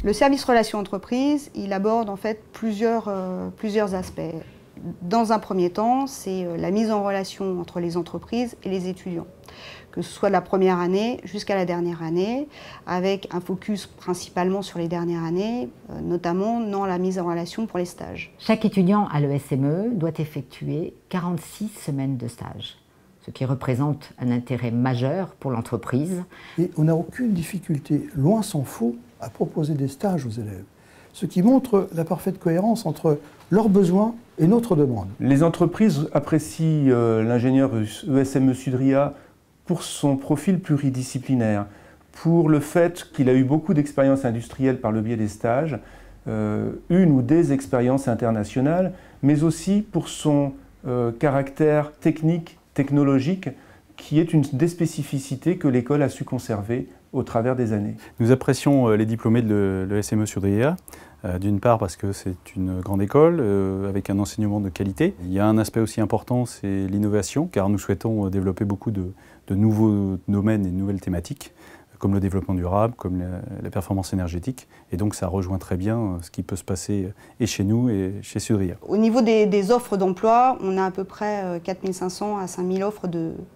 Le service relations entreprises, il aborde en fait plusieurs aspects. Dans un premier temps, c'est la mise en relation entre les entreprises et les étudiants, que ce soit de la première année jusqu'à la dernière année, avec un focus principalement sur les dernières années, notamment dans la mise en relation pour les stages. Chaque étudiant à l'ESME doit effectuer 46 semaines de stage, ce qui représente un intérêt majeur pour l'entreprise. Et on n'a aucune difficulté, loin s'en faut, à proposer des stages aux élèves, ce qui montre la parfaite cohérence entre leurs besoins et notre demande. Les entreprises apprécient l'ingénieur ESME Sudria pour son profil pluridisciplinaire, pour le fait qu'il a eu beaucoup d'expériences industrielles par le biais des stages, une ou des expériences internationales, mais aussi pour son caractère technique, technologique, qui est une des spécificités que l'école a su conserver au travers des années. Nous apprécions les diplômés de l'ESME Sudria, d'une part parce que c'est une grande école avec un enseignement de qualité. Il y a un aspect aussi important, c'est l'innovation, car nous souhaitons développer beaucoup de nouveaux domaines et de nouvelles thématiques, comme le développement durable, comme la performance énergétique. Et donc ça rejoint très bien ce qui peut se passer et chez nous et chez Sudria. Au niveau des offres d'emploi, on a à peu près 4500 à 5000 offres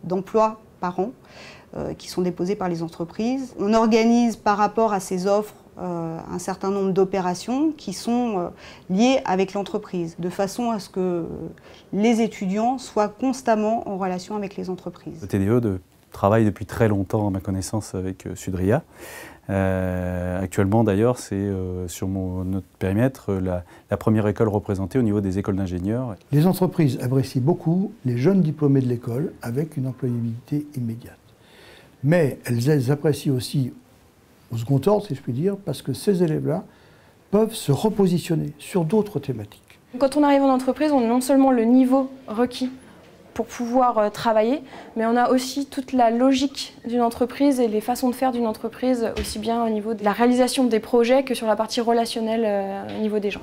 d'emploi par an qui sont déposées par les entreprises. On organise par rapport à ces offres un certain nombre d'opérations qui sont liées avec l'entreprise, de façon à ce que les étudiants soient constamment en relation avec les entreprises. Le TDE travaille depuis très longtemps, à ma connaissance, avec Sudria. Actuellement, d'ailleurs, c'est sur notre périmètre la première école représentée au niveau des écoles d'ingénieurs. Les entreprises apprécient beaucoup les jeunes diplômés de l'école avec une employabilité immédiate. Mais elles apprécient aussi au second ordre, si je puis dire, parce que ces élèves-là peuvent se repositionner sur d'autres thématiques. Quand on arrive en entreprise, on a non seulement le niveau requis pour pouvoir travailler, mais on a aussi toute la logique d'une entreprise et les façons de faire d'une entreprise, aussi bien au niveau de la réalisation des projets que sur la partie relationnelle au niveau des gens.